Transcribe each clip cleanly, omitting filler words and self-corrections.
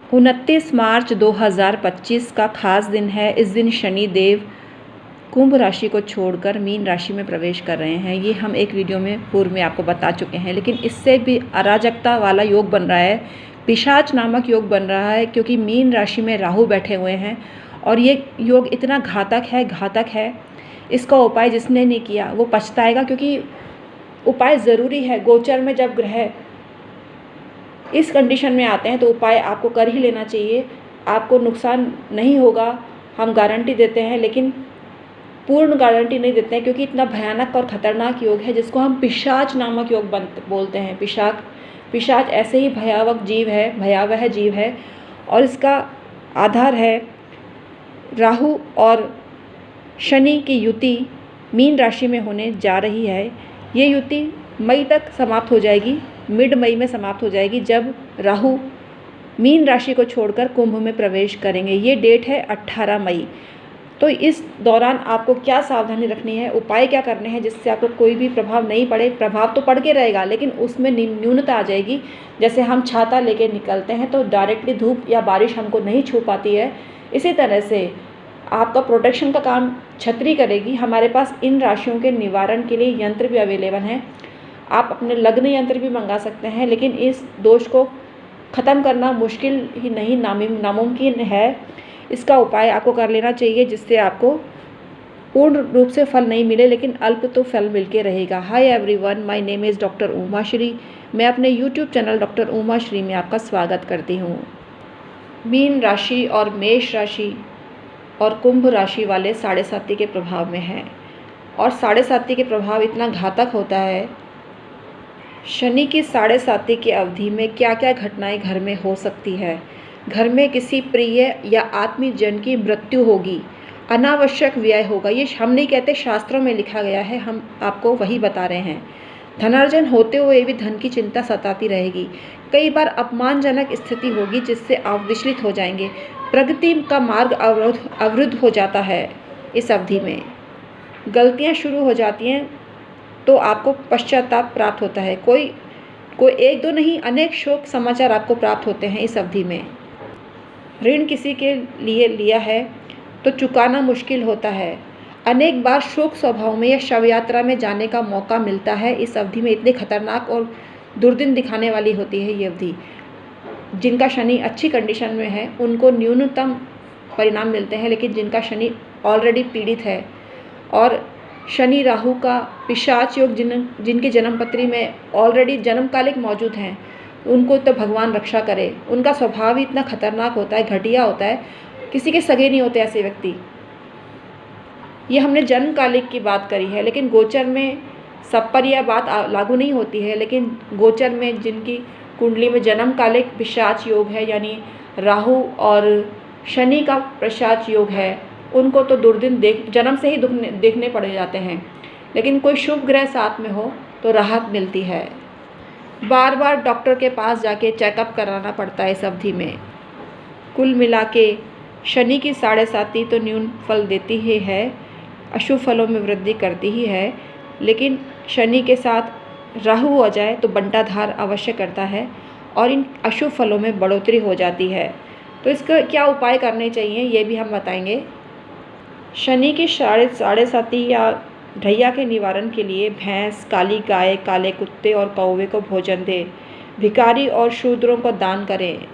29 मार्च 2025 का खास दिन है। इस दिन शनि देव कुंभ राशि को छोड़कर मीन राशि में प्रवेश कर रहे हैं। ये हम एक वीडियो में पूर्व में आपको बता चुके हैं, लेकिन इससे भी अराजकता वाला योग बन रहा है, पिशाच नामक योग बन रहा है, क्योंकि मीन राशि में राहु बैठे हुए हैं और ये योग इतना घातक है। इसका उपाय जिसने नहीं किया वो पछताएगा, क्योंकि उपाय ज़रूरी है। गोचर में जब ग्रह इस कंडीशन में आते हैं तो उपाय आपको कर ही लेना चाहिए। आपको नुकसान नहीं होगा, हम गारंटी देते हैं, लेकिन पूर्ण गारंटी नहीं देते हैं, क्योंकि इतना भयानक और ख़तरनाक योग है जिसको हम पिशाच नामक योग बोलते हैं। पिशाच ऐसे ही भयावह जीव है और इसका आधार है राहु और शनि की युति मीन राशि में होने जा रही है। ये युति मई तक समाप्त हो जाएगी, मिड मई में समाप्त हो जाएगी, जब राहु मीन राशि को छोड़कर कुंभ में प्रवेश करेंगे। ये डेट है 18 मई। तो इस दौरान आपको क्या सावधानी रखनी है, उपाय क्या करने हैं जिससे आपको कोई भी प्रभाव नहीं पड़े। प्रभाव तो पड़ के रहेगा, लेकिन उसमें न्यूनता आ जाएगी। जैसे हम छाता लेके निकलते हैं तो डायरेक्टली धूप या बारिश हमको नहीं छू पाती है, इसी तरह से आपका प्रोटेक्शन का काम छतरी करेगी। हमारे पास इन राशियों के निवारण के लिए यंत्र भी अवेलेबल हैं। आप अपने लग्न यंत्र भी मंगा सकते हैं, लेकिन इस दोष को ख़त्म करना मुश्किल ही नहीं नामुमकिन है। इसका उपाय आपको कर लेना चाहिए, जिससे आपको पूर्ण रूप से फल नहीं मिले, लेकिन अल्प तो फल मिल के रहेगा। Hi everyone, my name is doctor Uma Shri. मैं अपने YouTube channel doctor Uma Shri में आपका स्वागत करती हूँ। मीन राशि और मेष राशि और कुंभ राशि वाले 7.5 के प्रभाव में हैं, और 7.5 के प्रभाव इतना घातक होता है। शनि की 7.5 की अवधि में क्या क्या घटनाएं घर में हो सकती है। घर में किसी प्रिय या आत्मीय जन की मृत्यु होगी, अनावश्यक व्यय होगा। ये हम नहीं कहते, शास्त्रों में लिखा गया है, हम आपको वही बता रहे हैं। धनार्जन होते हुए भी धन की चिंता सताती रहेगी। कई बार अपमानजनक स्थिति होगी जिससे आप विचलित हो जाएंगे। प्रगति का मार्ग अवरुद्ध हो जाता है। इस अवधि में गलतियां शुरू हो जाती हैं तो आपको पश्चाताप प्राप्त होता है। कोई एक दो नहीं, अनेक शोक समाचार आपको प्राप्त होते हैं इस अवधि में। ऋण किसी के लिए लिया है तो चुकाना मुश्किल होता है। अनेक बार शोक स्वभाव में या शव यात्रा में जाने का मौका मिलता है। इस अवधि में इतनी खतरनाक और दुर्दिन दिखाने वाली होती है ये अवधि। जिनका शनि अच्छी कंडीशन में है उनको न्यूनतम परिणाम मिलते हैं, लेकिन जिनका शनि ऑलरेडी पीड़ित है और शनि राहु का पिशाच योग जिनके जन्म पत्री में ऑलरेडी जन्मकालिक मौजूद हैं, उनको तो भगवान रक्षा करे। उनका स्वभाव ही इतना खतरनाक होता है, घटिया होता है, किसी के सगे नहीं होते ऐसे व्यक्ति। ये हमने जन्मकालिक की बात करी है, लेकिन गोचर में सब पर यह बात लागू नहीं होती है। लेकिन गोचर में जिनकी कुंडली में जन्मकालिक पिशाच योग है, यानी राहु और शनि का पिशाच योग है, उनको तो दुर्दिन जन्म से ही देखने पड़ जाते हैं। लेकिन कोई शुभ ग्रह साथ में हो तो राहत मिलती है। बार बार डॉक्टर के पास जाके चेकअप कराना पड़ता है इस अवधि में। कुल मिला के शनि की 7.5 तो न्यून फल देती ही है, अशुभ फलों में वृद्धि करती ही है, लेकिन शनि के साथ राहु हो जाए तो बंटाधार अवश्य करता है और इन अशुभ फलों में बढ़ोतरी हो जाती है। तो इसका क्या उपाय करने चाहिए ये भी हम बताएंगे। शनि की 7.5 या ढैया के निवारण के लिए भैंस, काली गाय, काले कुत्ते और कौवे को भोजन दें। भिखारी और शूद्रों को दान करें।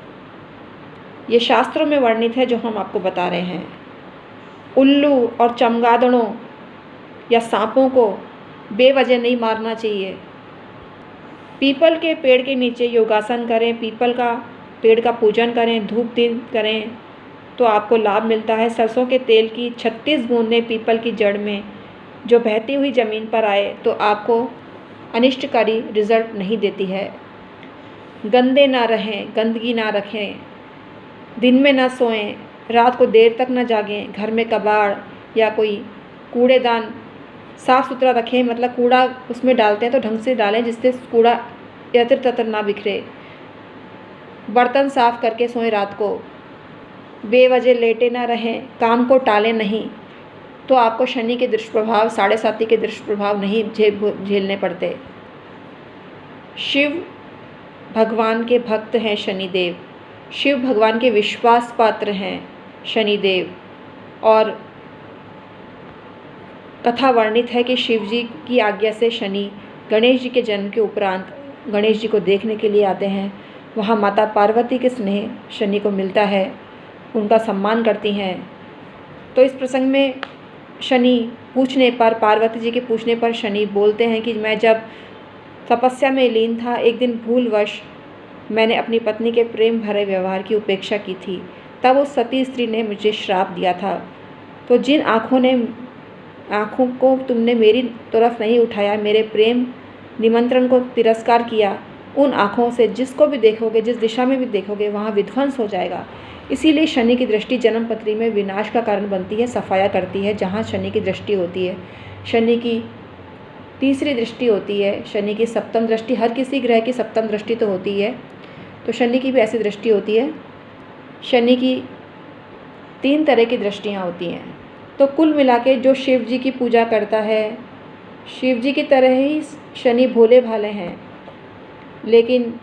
ये शास्त्रों में वर्णित है जो हम आपको बता रहे हैं। उल्लू और चमगादड़ों या सांपों को बेवजह नहीं मारना चाहिए। पीपल के पेड़ के नीचे योगासन करें, पीपल का पेड़ का पूजन करें, धूप दीप करें तो आपको लाभ मिलता है। सरसों के तेल की 36 बूंदें पीपल की जड़ में जो बहती हुई ज़मीन पर आए तो आपको अनिष्टकारी रिजल्ट नहीं देती है। गंदे ना रहें, गंदगी ना रखें, दिन में ना सोएं, रात को देर तक ना जागें। घर में कबाड़ या कोई कूड़ेदान साफ़ सुथरा रखें, मतलब कूड़ा उसमें डालते हैं तो ढंग से डालें जिससे कूड़ा यत्र तत्र ना बिखरे। बर्तन साफ़ करके सोएं रात को। बेवजह लेटे ना रहें, काम को टालें नहीं, तो आपको शनि के दुष्प्रभाव 7.5 के दुष्प्रभाव नहीं झेलने पड़ते। शिव भगवान के भक्त हैं शनिदेव। शिव भगवान के विश्वास पात्र हैं शनिदेव। और कथा वर्णित है कि शिव जी की आज्ञा से शनि गणेश जी के जन्म के उपरांत गणेश जी को देखने के लिए आते हैं। वहाँ माता पार्वती के स्नेह शनि को मिलता है, उनका सम्मान करती हैं। तो इस प्रसंग में शनि पूछने पर, पार्वती जी के पूछने पर शनि बोलते हैं कि मैं जब तपस्या में लीन था, एक दिन भूलवश मैंने अपनी पत्नी के प्रेम भरे व्यवहार की उपेक्षा की थी, तब उस सती स्त्री ने मुझे श्राप दिया था। तो जिन आँखों को तुमने मेरी तरफ नहीं उठाया, मेरे प्रेम निमंत्रण को तिरस्कार किया, उन आँखों से जिसको भी देखोगे, जिस दिशा में भी देखोगे, वहाँ विध्वंस हो जाएगा। इसीलिए शनि की दृष्टि जन्म पत्री में विनाश का कारण बनती है, सफाया करती है। जहाँ शनि की दृष्टि होती है, शनि की तीसरी दृष्टि होती है, शनि की सप्तम दृष्टि, हर किसी ग्रह की सप्तम दृष्टि तो होती है, तो शनि की भी ऐसी दृष्टि होती है। शनि की 3 तरह की दृष्टियाँ होती हैं। तो कुल मिला के जो शिव जी की पूजा करता है, शिव जी की तरह ही शनि भोले भाले हैं, लेकिन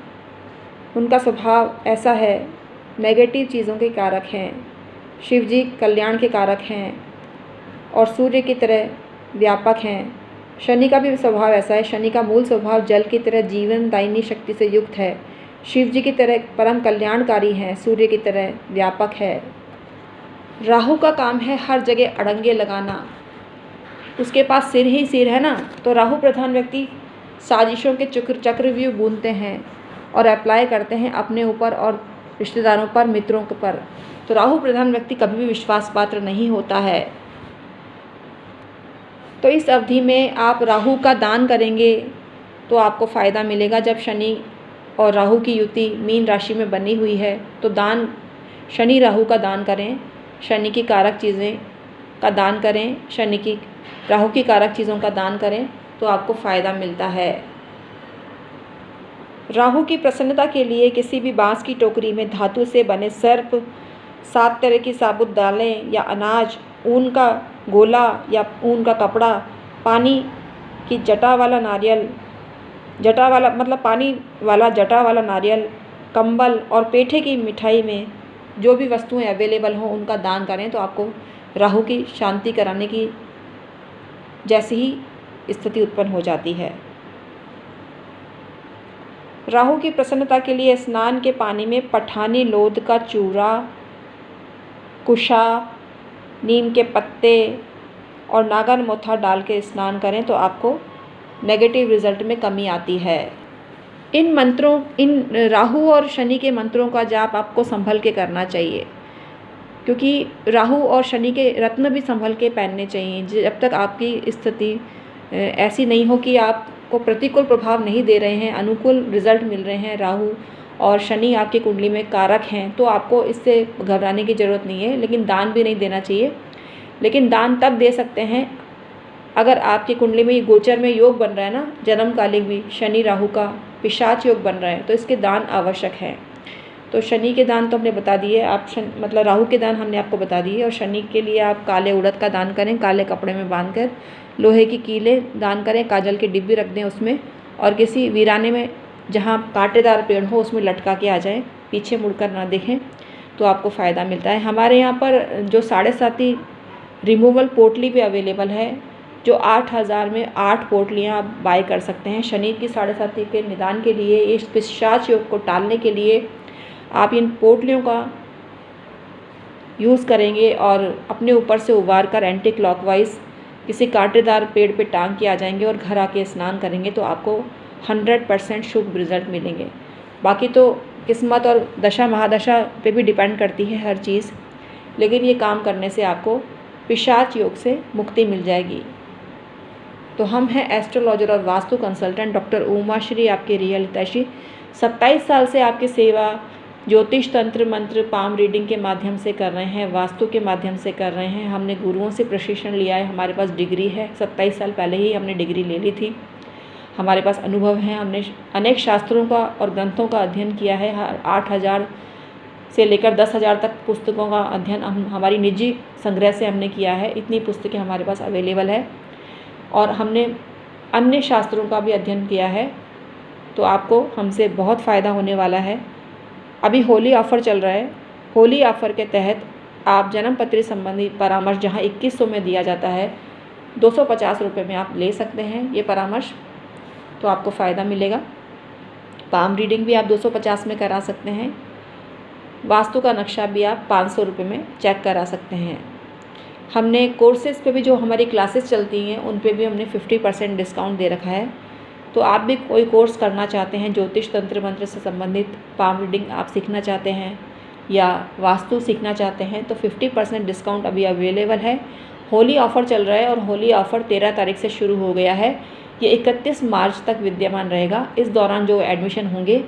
उनका स्वभाव ऐसा है, नेगेटिव चीज़ों के कारक हैं। शिव जी कल्याण के कारक हैं और सूर्य की तरह व्यापक हैं। शनि का भी स्वभाव ऐसा है, शनि का मूल स्वभाव जल की तरह जीवन दायिनी शक्ति से युक्त है। शिव जी की तरह परम कल्याणकारी हैं, सूर्य की तरह व्यापक है। राहु का काम है हर जगह अड़ंगे लगाना, उसके पास सिर ही सिर है ना। तो राहु प्रधान व्यक्ति साजिशों के चक्रव्यूह बुनते हैं और अप्लाई करते हैं अपने ऊपर और रिश्तेदारों पर, मित्रों के पर। तो राहु प्रधान व्यक्ति कभी भी विश्वास पात्र नहीं होता है। तो इस अवधि में आप राहु का दान करेंगे तो आपको फ़ायदा मिलेगा। जब शनि और राहु की युति मीन राशि में बनी हुई है, तो दान शनि राहु का दान करें, शनि की कारक चीज़ें का दान करें, शनि की राहु की कारक चीज़ों का दान करें तो आपको फ़ायदा मिलता है। राहु की प्रसन्नता के लिए किसी भी बांस की टोकरी में धातु से बने सर्प, 7 तरह की साबुत दालें या अनाज, ऊन का गोला या ऊन का कपड़ा, पानी की जटा वाला नारियल, पानी वाला जटा वाला नारियल, कंबल और पेठे की मिठाई में जो भी वस्तुएं अवेलेबल हों उनका दान करें तो आपको राहु की शांति कराने की जैसी ही स्थिति उत्पन्न हो जाती है। राहु की प्रसन्नता के लिए स्नान के पानी में पठानी लोद का चूरा, कुशा, नीम के पत्ते और नागन मोथा डाल के स्नान करें तो आपको नेगेटिव रिजल्ट में कमी आती है। इन राहु और शनि के मंत्रों का जाप आपको संभल के करना चाहिए, क्योंकि राहु और शनि के रत्न भी संभल के पहनने चाहिए। जब तक आपकी स्थिति ऐसी नहीं हो कि आपको प्रतिकूल प्रभाव नहीं दे रहे हैं, अनुकूल रिजल्ट मिल रहे हैं, राहु और शनि आपकी कुंडली में कारक हैं, तो आपको इससे घबराने की ज़रूरत नहीं है। लेकिन दान भी नहीं देना चाहिए। लेकिन दान तब दे सकते हैं अगर आपकी कुंडली में ये गोचर में योग बन रहा है ना, जन्मकालिक भी शनि राहु का पिशाच योग बन रहा है, तो इसके दान आवश्यक हैं। तो शनि के दान तो हमने बता दिए, आप राहु के दान हमने आपको बता दिए। और शनि के लिए आप काले उड़द का दान करें, काले कपड़े में बांधकर, लोहे की कीले दान करें, काजल की डिब्बी रख दें उसमें, और किसी वीराने में जहाँ कांटेदार पेड़ हो उसमें लटका के आ जाएं, पीछे मुड़कर ना देखें, तो आपको फ़ायदा मिलता है। हमारे यहाँ पर जो 7.5 रिमूवल पोटली भी अवेलेबल है, जो 8,000 में 8 पोटलियाँ आप बाय कर सकते हैं। शनि की 7.5 के निदान के लिए, इस पिशाच योग को टालने के लिए आप इन पोटलियों का यूज़ करेंगे और अपने ऊपर से उबार कर एंटी क्लॉकवाइज किसी कांटेदार पेड़ पे टांग के आ जाएंगे और घर आके स्नान करेंगे तो आपको 100% शुभ रिजल्ट मिलेंगे। बाकी तो किस्मत और दशा महादशा पे भी डिपेंड करती है हर चीज़, लेकिन ये काम करने से आपको पिशाच योग से मुक्ति मिल जाएगी। तो हम हैं एस्ट्रोलॉजर और वास्तु कंसल्टेंट डॉक्टर उमा श्री, आपके रियल हितैषी। 27 साल से आपकी सेवा ज्योतिष, तंत्र, मंत्र, पाम रीडिंग के माध्यम से कर रहे हैं, वास्तु के माध्यम से कर रहे हैं। हमने गुरुओं से प्रशिक्षण लिया है, हमारे पास डिग्री है, 27 साल पहले ही हमने डिग्री ले ली थी, हमारे पास अनुभव है। हमने अनेक शास्त्रों का और ग्रंथों का अध्ययन किया है, 8,000 से लेकर 10,000 तक पुस्तकों का अध्ययन हमारी निजी संग्रह से हमने किया है। इतनी पुस्तकें हमारे पास अवेलेबल है और हमने अन्य शास्त्रों का भी अध्ययन किया है, तो आपको हमसे बहुत फ़ायदा होने वाला है। अभी होली ऑफ़र चल रहा है। होली ऑफ़र के तहत आप जन्म पत्री संबंधी परामर्श जहाँ 2100 में दिया जाता है, 250 रुपये में आप ले सकते हैं ये परामर्श, तो आपको फ़ायदा मिलेगा। पाम रीडिंग भी आप 250 में करा सकते हैं। वास्तु का नक्शा भी आप 500 रुपये में चेक करा सकते हैं। हमने कोर्सेज़ पे भी जो हमारी क्लासेस चलती हैं उन पे भी हमने 50% डिस्काउंट दे रखा है। तो आप भी कोई कोर्स करना चाहते हैं, ज्योतिष तंत्र मंत्र से संबंधित पाम रीडिंग आप सीखना चाहते हैं या वास्तु सीखना चाहते हैं, तो 50% डिस्काउंट अभी अवेलेबल है। होली ऑफ़र चल रहा है और होली ऑफ़र 13 तारीख से शुरू हो गया है। ये 31 मार्च तक विद्यमान रहेगा। इस दौरान जो एडमिशन होंगे